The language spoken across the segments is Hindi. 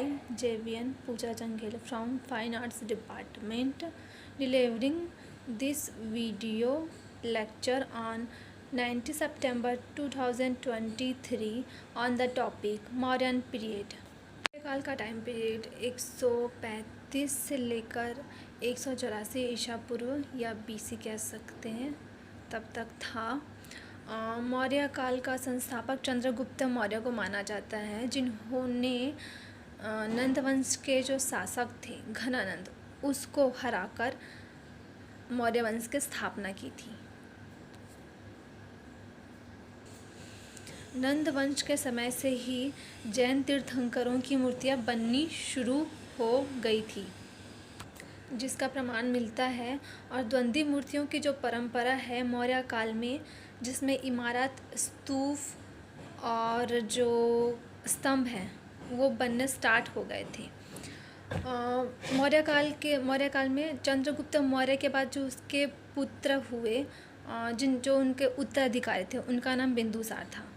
I, JVN Pooja Jangel from Fine Arts Department, delivering this video lecture on 19 September 2023 on the topic Mauryan period। काल का टाइम पीरियड 135 से लेकर 184 ईसा पूर्व या बीसी कह सकते हैं तब तक था। मौर्य काल का संस्थापक चंद्रगुप्त मौर्य को माना जाता है, जिन्होंने नंद वंश के जो शासक थे घनानंद, उसको हराकर मौर्य वंश की स्थापना की थी। नंद वंश के समय से ही जैन तीर्थंकरों की मूर्तियां बननी शुरू हो गई थी, जिसका प्रमाण मिलता है। और द्वंद्वी मूर्तियों की जो परंपरा है मौर्य काल में, जिसमें इमारत, स्तूप और जो स्तंभ हैं वो बनने स्टार्ट हो गए थे। मौर्य काल में चंद्रगुप्त मौर्य के बाद जो उसके पुत्र हुए, जो उनके उत्तराधिकारी थे, उनका नाम बिंदुसार था।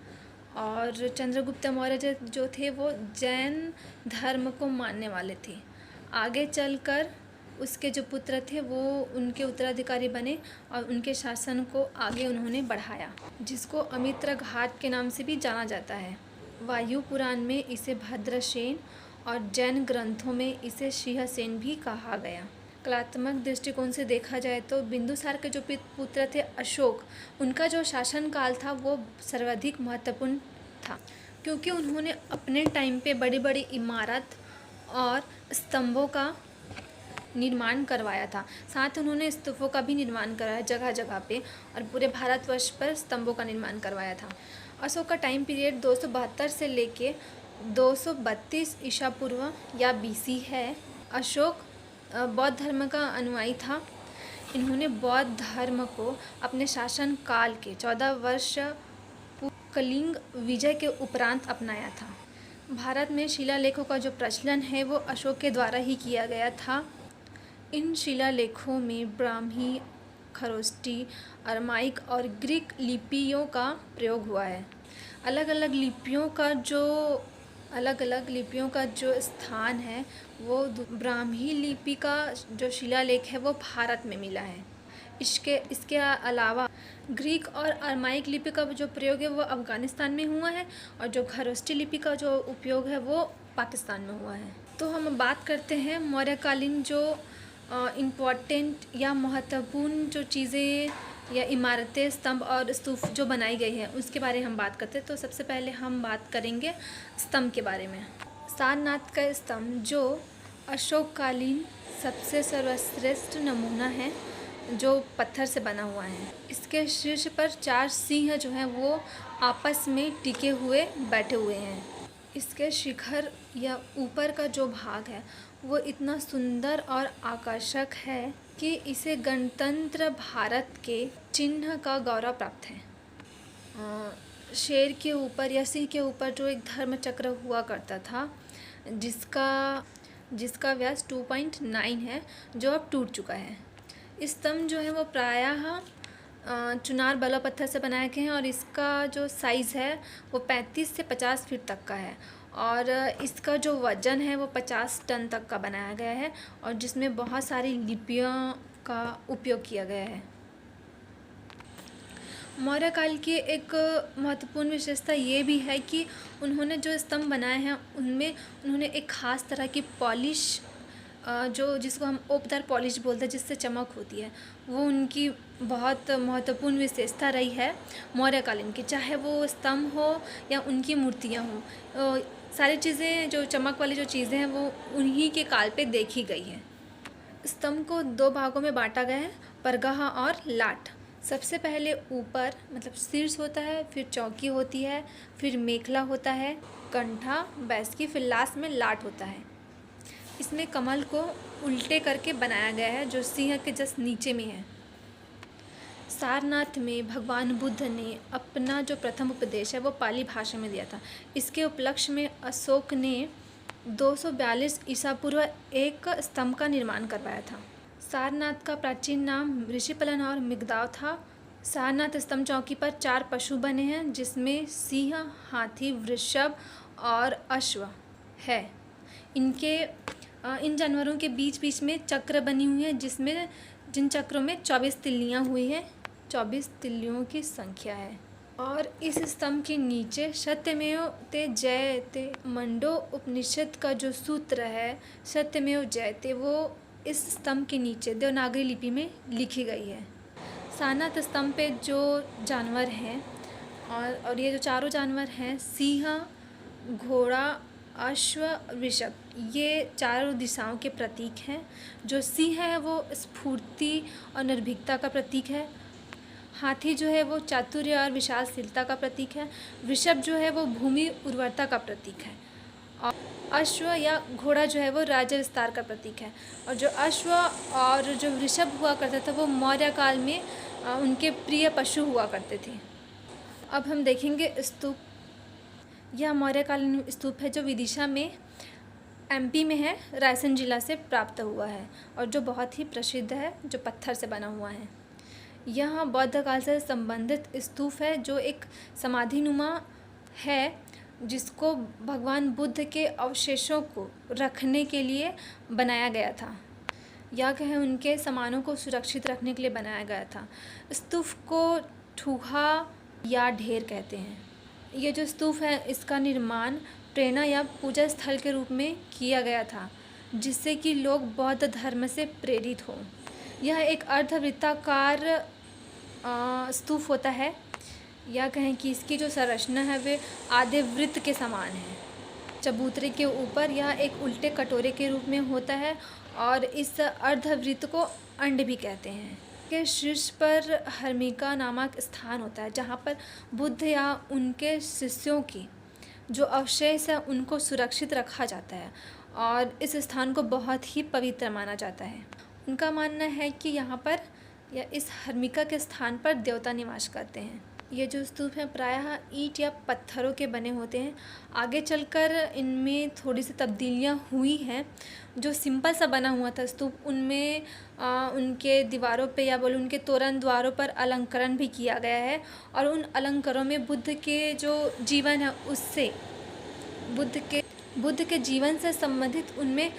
और चंद्रगुप्त मौर्य जो थे वो जैन धर्म को मानने वाले थे। आगे चलकर उसके जो पुत्र थे वो उनके उत्तराधिकारी बने और उनके शासन को आगे उन्होंने बढ़ाया, जिसको अमित्र घाट के नाम से भी जाना जाता है। वायु पुराण में इसे भद्रसेन और जैन ग्रंथों में इसे सिंहसेन भी कहा गया। कलात्मक दृष्टिकोण से देखा जाए तो बिंदुसार के जो पुत्र थे अशोक, उनका जो शासन काल था वो सर्वाधिक महत्वपूर्ण था, क्योंकि उन्होंने अपने टाइम पे बड़ी बड़ी इमारत और स्तंभों का निर्माण करवाया था। साथ उन्होंने स्तूपों का भी निर्माण कराया जगह जगह पे, और पूरे भारतवर्ष पर स्तंभों का निर्माण करवाया था। अशोक का टाइम पीरियड 272 से लेके 232 ईसा पूर्व या बीसी है। अशोक बौद्ध धर्म का अनुयायी था। इन्होंने बौद्ध धर्म को अपने शासन काल के 14 वर्ष कलिंग विजय के उपरांत अपनाया था। भारत में शिलालेखों का जो प्रचलन है वो अशोक के द्वारा ही किया गया था। इन शिलालेखों में ब्राह्मी, खरोष्टी, अरमाइक और ग्रीक लिपियों का प्रयोग हुआ है। अलग अलग लिपियों का जो स्थान है वो ब्राह्मी लिपि का जो शिलालेख है वो भारत में मिला है। इसके अलावा ग्रीक और अरमाइक लिपि का जो प्रयोग है वो अफ़गानिस्तान में हुआ है, और जो खरोष्टी लिपि का जो उपयोग है वो पाकिस्तान में हुआ है। तो हम बात करते हैं मौर्यकालीन जो इम्पॉर्टेंट या महत्वपूर्ण जो चीज़ें या इमारतें, स्तंभ और स्तूप जो बनाई गई है उसके बारे में हम बात करते हैं। तो सबसे पहले हम बात करेंगे स्तंभ के बारे में। सारनाथ का स्तंभ जो अशोककालीन सबसे सर्वश्रेष्ठ नमूना है, जो पत्थर से बना हुआ है। इसके शीर्ष पर 4 सिंह जो हैं वो आपस में टिके हुए बैठे हुए हैं। इसके शिखर या ऊपर का जो भाग है वो इतना सुंदर और आकर्षक है कि इसे गणतंत्र भारत के चिन्ह का गौरव प्राप्त है। शेर के ऊपर या सिंह के ऊपर जो एक धर्म चक्र हुआ करता था, जिसका व्यास 2.9 है, जो अब टूट चुका है। स्तंभ जो है वो प्रायः चुनार बलुआ पत्थर से बनाए गए हैं, और इसका जो साइज़ है वो 35 से 50 फीट तक का है, और इसका जो वज़न है वो 50 टन तक का बनाया गया है, और जिसमें बहुत सारी लिपियों का उपयोग किया गया है। मौर्य काल की एक महत्वपूर्ण विशेषता ये भी है कि उन्होंने जो स्तंभ बनाए हैं उनमें उन्होंने एक ख़ास तरह की पॉलिश, जिसको हम ओपदार पॉलिश बोलते हैं, जिससे चमक होती है, वो उनकी बहुत महत्वपूर्ण विशेषता रही है मौर्यकालीन की। चाहे वो स्तंभ हो या उनकी मूर्तियाँ हों, सारी चीज़ें जो चमक वाली जो चीज़ें हैं वो उन्हीं के काल पे देखी गई हैं। स्तंभ को 2 भागों में बांटा गया है, परगाह और लाट। सबसे पहले ऊपर मतलब शीर्ष होता है, फिर चौकी होती है, फिर मेखला होता है, कंठा, बैसकी, फिर लास्ट में लाट होता है। इसमें कमल को उल्टे करके बनाया गया है, जो सिंह के जस्ट नीचे में है। सारनाथ में भगवान बुद्ध ने अपना जो प्रथम उपदेश है वो पाली भाषा में दिया था। इसके उपलक्ष्य में अशोक ने 242 ईसा पूर्व एक स्तंभ का निर्माण करवाया था। सारनाथ का प्राचीन नाम ऋषिपलन और मिगदाव था। सारनाथ स्तंभ चौकी पर 4 पशु बने हैं, जिसमें सिंह, हाथी, वृषभ और अश्व है। इन जानवरों के बीच बीच में चक्र बनी हुई है, जिन चक्रों में 24 तिल्लियाँ हुई हैं, 24 तिल्लियों की संख्या है। और इस स्तंभ के नीचे सत्यमेव ते जयते मंडो उपनिषद का जो सूत्र है, सत्यमेव जयते, वो इस स्तंभ के नीचे देवनागरी लिपि में लिखी गई है। सारनाथ स्तंभ पे जो जानवर हैं और ये जो चारों जानवर हैं, सिंह, घोड़ा, अश्व, वृषभ, ये चारों दिशाओं के प्रतीक हैं। जो सिंह है वो स्फूर्ति और निर्भीकता का प्रतीक है। हाथी जो है वो चातुर्य और विशालशीलता का प्रतीक है। वृषभ जो है वो भूमि उर्वरता का प्रतीक है। और अश्व या घोड़ा जो है वो राज्य विस्तार का प्रतीक है। और जो अश्व और जो वृषभ हुआ करता था वो मौर्य काल में उनके प्रिय पशु हुआ करते थे। अब हम देखेंगे स्तूप। यह मौर्यकालीन स्तूप है जो विदिशा में एमपी में है, रायसेन जिला से प्राप्त हुआ है और जो बहुत ही प्रसिद्ध है, जो पत्थर से बना हुआ है। यह बौद्ध काल से संबंधित स्तूप है जो एक समाधिनुमा है, जिसको भगवान बुद्ध के अवशेषों को रखने के लिए बनाया गया था, या कहें उनके सामानों को सुरक्षित रखने के लिए बनाया गया था। स्तूप को ठूहा या ढेर कहते हैं। ये जो स्तूप है इसका निर्माण प्रेरणा या पूजा स्थल के रूप में किया गया था, जिससे कि लोग बौद्ध धर्म से प्रेरित हों। यह एक अर्धवृत्ताकार स्तूप होता है, या कहें कि इसकी जो संरचना है वे आधे वृत्त के समान है। चबूतरे के ऊपर यह एक उल्टे कटोरे के रूप में होता है और इस अर्धवृत्त को अंड भी कहते हैं। के शीर्ष पर हर्मिका नामक स्थान होता है, जहाँ पर बुद्ध या उनके शिष्यों की जो अवशेष है उनको सुरक्षित रखा जाता है और इस स्थान को बहुत ही पवित्र माना जाता है। उनका मानना है कि यहाँ पर या इस हर्मिका के स्थान पर देवता निवास करते हैं। ये जो स्तूप हैं प्रायः ईंट या पत्थरों के बने होते हैं। आगे चलकर इनमें थोड़ी सी तब्दीलियाँ हुई हैं। जो सिंपल सा बना हुआ था स्तूप, उनमें उनके दीवारों पे या बोले उनके तोरण द्वारों पर अलंकरण भी किया गया है और उन अलंकारों में बुद्ध के जो जीवन है उससे बुद्ध के जीवन से संबंधित उनमें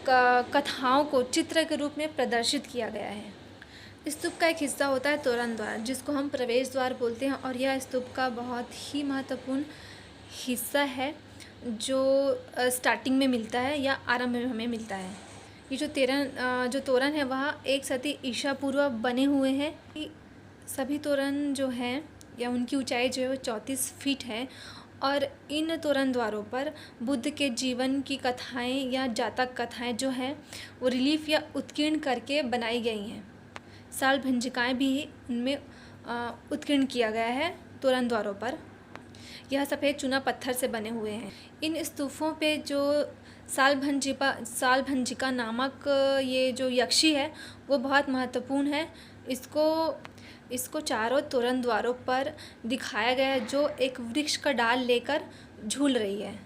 कथाओं को चित्र के रूप में प्रदर्शित किया गया है। स्तूप का एक हिस्सा होता है तोरण द्वार, जिसको हम प्रवेश द्वार बोलते हैं, और यह स्तूप का बहुत ही महत्वपूर्ण हिस्सा है जो स्टार्टिंग में मिलता है या आरंभ में हमें मिलता है। ये जो तोरण है वह एक सदी ईसा पूर्व बने हुए हैं। सभी तोरण जो हैं या उनकी ऊंचाई जो है वो 34 फीट है और इन तोरण द्वारों पर बुद्ध के जीवन की कथाएँ या जातक कथाएँ जो हैं वो रिलीफ या उत्कीर्ण करके बनाई गई हैं। साल भंजिकाएँ भी उनमें उत्कीर्ण किया गया है तोरण द्वारों पर। यह सफ़ेद चूना पत्थर से बने हुए हैं। इन स्तूपों पे जो साल भंजिका नामक ये जो यक्षी है वो बहुत महत्वपूर्ण है। इसको चारों तोरण द्वारों पर दिखाया गया है, जो एक वृक्ष का डाल लेकर झूल रही है।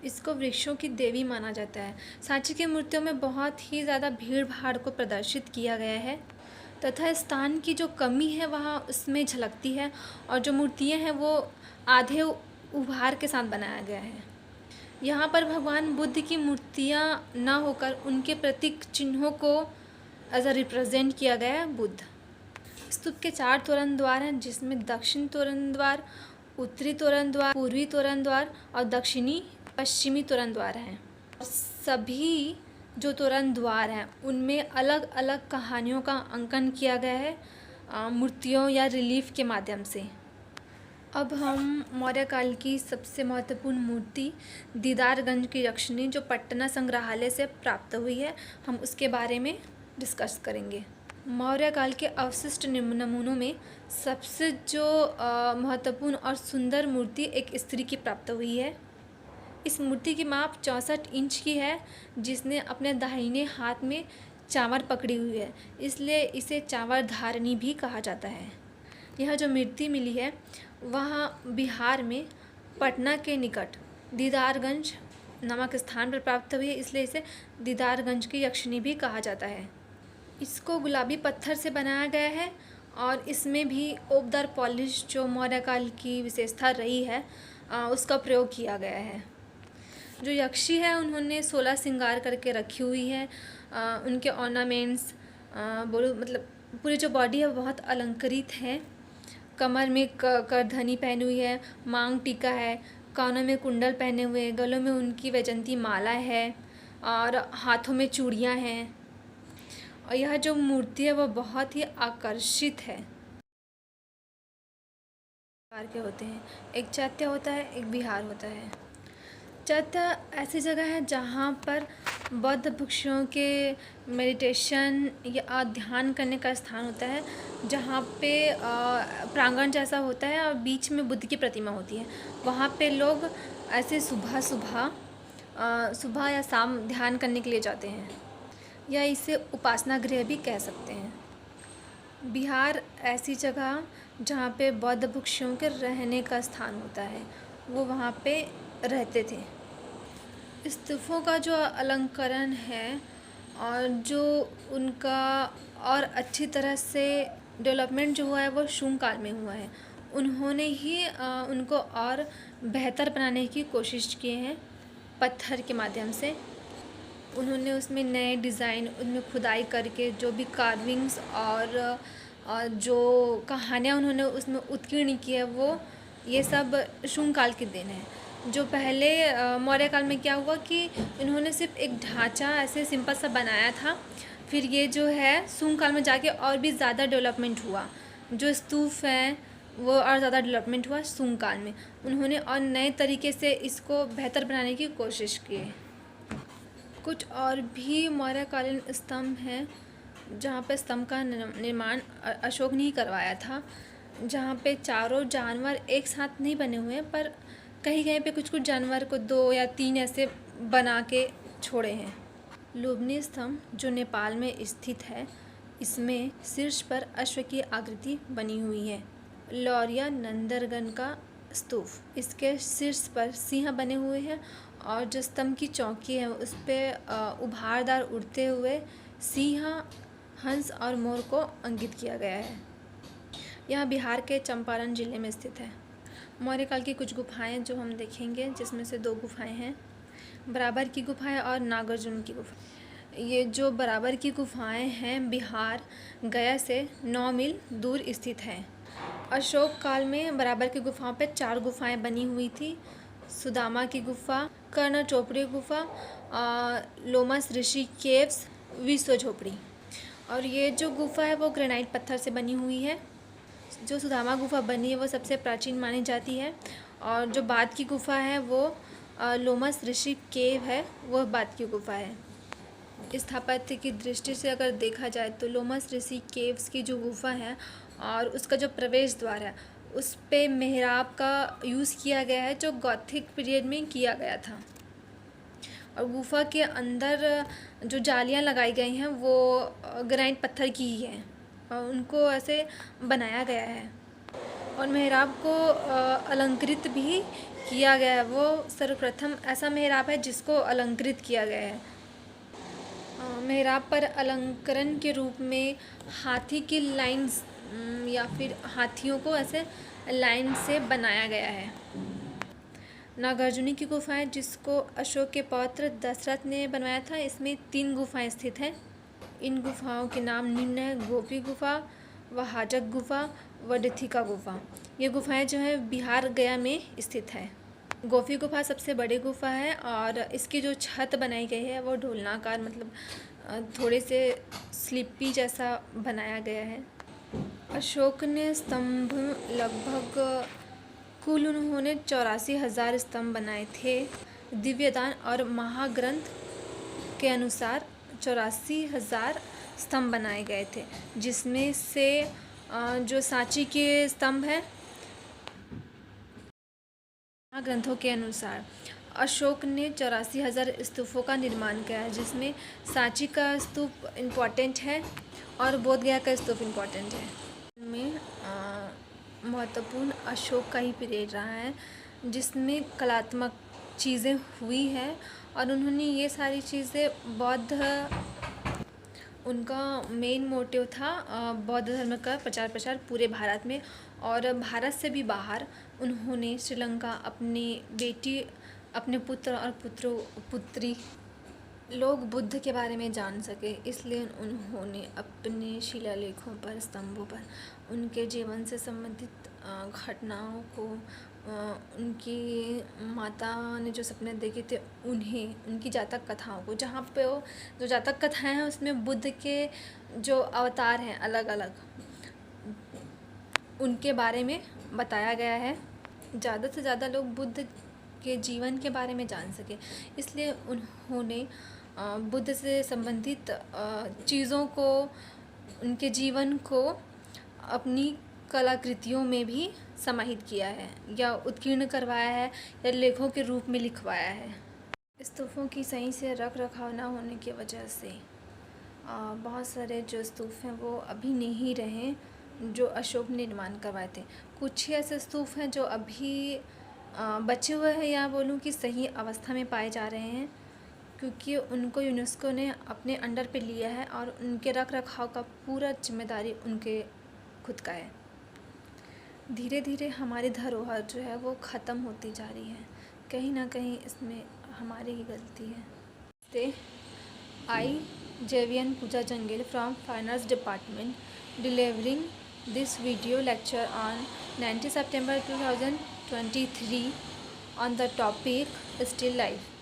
इसको वृक्षों की देवी माना जाता है। सांची की मूर्तियों में बहुत ही ज़्यादा भीड़ भाड़ को प्रदर्शित किया गया है तथा स्थान की जो कमी है वहाँ उसमें झलकती है और जो मूर्तियाँ हैं वो आधे उभार के साथ बनाया गया है। यहाँ पर भगवान बुद्ध की मूर्तियाँ न होकर उनके प्रतीक चिन्हों को एज अ रिप्रेजेंट किया गया है बुद्ध। स्तूप के 4 तोरण द्वार हैं, जिसमें दक्षिण तोरण द्वार, उत्तरी तोरण द्वार, पूर्वी तोरण द्वार और दक्षिणी पश्चिमी तोरण द्वार हैं। सभी जो तोरण द्वार हैं उनमें अलग अलग कहानियों का अंकन किया गया है मूर्तियों या रिलीफ के माध्यम से। अब हम मौर्य काल की सबसे महत्वपूर्ण मूर्ति दीदारगंज की यक्षिणी जो पटना संग्रहालय से प्राप्त हुई है, हम उसके बारे में डिस्कस करेंगे। मौर्य काल के अवशिष्ट नमूनों में सबसे जो महत्वपूर्ण और सुंदर मूर्ति एक स्त्री की प्राप्त हुई है। इस मूर्ति की माप 64 इंच की है, जिसने अपने दाहिने हाथ में चावर पकड़ी हुई है, इसलिए इसे चावर धारणी भी कहा जाता है। यह जो मूर्ति मिली है वह बिहार में पटना के निकट दीदारगंज नामक स्थान पर प्राप्त हुई है, इसलिए इसे दीदारगंज की यक्षिणी भी कहा जाता है। इसको गुलाबी पत्थर से बनाया गया है और इसमें भी ओबदार पॉलिश जो मौर्य काल की विशेषता रही है उसका प्रयोग किया गया है। जो यक्षी है उन्होंने 16 श्रृंगार करके रखी हुई है। उनके ऑर्नामेंट्स बोलो मतलब पूरी जो बॉडी है बहुत अलंकृत है। कमर में करधनी पहनी हुई है, मांग टीका है, कानों में कुंडल पहने हुए हैं, गलों में उनकी वैजंती माला है और हाथों में चूड़ियाँ हैं। और यह जो मूर्ति है वो बहुत ही आकर्षित है। प्रकार के होते हैं, एक चैत्य होता है, एक विहार होता है। चैत्य ऐसी जगह है जहाँ पर बौद्ध भिक्षुओं के मेडिटेशन या ध्यान करने का स्थान होता है, जहाँ पे प्रांगण जैसा होता है और बीच में बुद्ध की प्रतिमा होती है। वहाँ पे लोग ऐसे सुबह या शाम ध्यान करने के लिए जाते हैं, या इसे उपासना गृह भी कह सकते हैं। विहार ऐसी जगह जहाँ पे बौद्ध भिक्षुओं के रहने का स्थान होता है, वो वहाँ पे रहते थे। स्तूपों का जो अलंकरण है और जो उनका और अच्छी तरह से डेवलपमेंट जो हुआ है वो शुंग काल में हुआ है। उन्होंने ही उनको और बेहतर बनाने की कोशिश की है पत्थर के माध्यम से। उन्होंने उसमें नए डिज़ाइन, उनमें खुदाई करके जो भी कार्विंग्स और जो कहानियाँ उन्होंने उसमें उत्कीर्ण की है, वो ये सब शुंग काल की देन है। जो पहले मौर्य काल में क्या हुआ कि इन्होंने सिर्फ एक ढांचा ऐसे सिंपल सा बनाया था, फिर ये जो है शुंग काल में जाके और भी ज़्यादा डेवलपमेंट हुआ। जो स्तूप हैं वो और ज़्यादा डेवलपमेंट हुआ शुंग काल में। उन्होंने और नए तरीके से इसको बेहतर बनाने की कोशिश की। कुछ और भी मौर्यकालीन स्तंभ हैं जहाँ पे स्तंभ का निर्माण अशोक ने ही करवाया था, जहाँ पे चारों जानवर एक साथ नहीं बने हुए हैं, पर कहीं कहीं पे कुछ कुछ जानवर को 2 या 3 ऐसे बना के छोड़े हैं। लुम्बिनी स्तंभ जो नेपाल में स्थित है, इसमें शीर्ष पर अश्व की आकृति बनी हुई है। लौरिया नंदरगन का स्तूप, इसके शीर्ष पर सिंह बने हुए हैं और जो स्तंभ की चौकी है उस पर उभारदार उड़ते हुए सिंह, हंस और मोर को अंकित किया गया है। यह बिहार के चंपारण जिले में स्थित है। मौर्य काल की कुछ गुफाएं जो हम देखेंगे, जिसमें से 2 गुफाएं हैं, बराबर की गुफाएं और नागार्जुन की गुफा। ये जो बराबर की गुफाएं हैं बिहार गया से 9 मील दूर स्थित हैं। अशोक काल में बराबर की गुफाओं पे 4 गुफाएं बनी हुई थी। सुदामा की गुफा, कर्ण चोपड़ी गुफा, लोमस ऋषि केव्स, विश्व झोपड़ी। और ये जो गुफा है वो ग्रेनाइट पत्थर से बनी हुई है। जो सुदामा गुफा बनी है वो सबसे प्राचीन मानी जाती है, और जो बाद की गुफा है वो लोमस ऋषि केव है, वो बाद की गुफा है। स्थापत्य की दृष्टि से अगर देखा जाए तो लोमस ऋषि केव्स की जो गुफा है और उसका जो प्रवेश द्वार है उस पे मेहराब का यूज़ किया गया है, जो गॉथिक पीरियड में किया गया था। और गुफा के अंदर जो जालियां लगाई गई हैं वो ग्रेनाइट पत्थर की ही हैं और उनको ऐसे बनाया गया है। और मेहराब को अलंकृत भी किया गया है। वो सर्वप्रथम ऐसा मेहराब है जिसको अलंकृत किया गया है। मेहराब पर अलंकरण के रूप में हाथी की लाइंस या फिर हाथियों को ऐसे लाइन से बनाया गया है। नागार्जुनी की गुफाएं जिसको अशोक के पौत्र दशरथ ने बनवाया था, इसमें 3 गुफाएं स्थित हैं। इन गुफाओं के नाम निम्न है: गोपी गुफा, वहाजक गुफा, वडिथिका गुफा। ये गुफाएं जो है बिहार गया में स्थित है। गोपी गुफा सबसे बड़ी गुफा है और इसकी जो छत बनाई गई है वो ढोलनाकार, मतलब थोड़े से स्लिपी जैसा बनाया गया है। अशोक ने स्तंभ लगभग कुल उन्होंने 84,000 स्तंभ बनाए थे। दिव्यदान और महाग्रंथ के अनुसार 84,000 स्तंभ बनाए गए थे, जिसमें से जो सांची के स्तंभ हैं, ग्रंथों के अनुसार अशोक ने 84,000 स्तूपों का निर्माण किया है, जिसमें सांची का स्तूप इम्पॉर्टेंट है और बोधगया का स्तूप इम्पॉर्टेंट है। में महत्वपूर्ण अशोक का ही पीरियड रहा है, जिसमें कलात्मक चीज़ें हुई हैं और उन्होंने ये सारी चीज़ें उनका मेन मोटिव था बौद्ध धर्म का प्रचार प्रसार पूरे भारत में, और भारत से भी बाहर उन्होंने श्रीलंका, अपनी बेटी अपने पुत्र और पुत्री लोग बुद्ध के बारे में जान सके, इसलिए उन्होंने अपने शिलालेखों पर, स्तंभों पर उनके जीवन से संबंधित घटनाओं को, उनकी माता ने जो सपने देखे थे उन्हें, उनकी जातक कथाओं को, जहाँ पे वो जो जातक कथाएं हैं उसमें बुद्ध के जो अवतार हैं अलग अलग, उनके बारे में बताया गया है। ज़्यादा से ज़्यादा लोग बुद्ध के जीवन के बारे में जान सके, इसलिए उन्होंने बुद्ध से संबंधित चीज़ों को, उनके जीवन को अपनी कलाकृतियों में भी समाहित किया है या उत्कीर्ण करवाया है या लेखों के रूप में लिखवाया है। स्तूपों की सही से रख रखाव न होने की वजह से बहुत सारे जो स्तूप हैं वो अभी नहीं रहे जो अशोक ने निर्माण करवाए थे। कुछ ही ऐसे स्तूप हैं जो अभी बचे हुए हैं या बोलूँ कि सही अवस्था में पाए जा रहे हैं, क्योंकि उनको यूनेस्को ने अपने अंडर पे लिया है और उनके रख रखाव का पूरा जिम्मेदारी उनके खुद का है। धीरे धीरे हमारी धरोहर जो है वो ख़त्म होती जा रही है, कहीं ना कहीं इसमें हमारी ही गलती है। आई जेवियन Pooja Jangle from fine arts department delivering this video lecture on 19 September 2023 on the topic still life।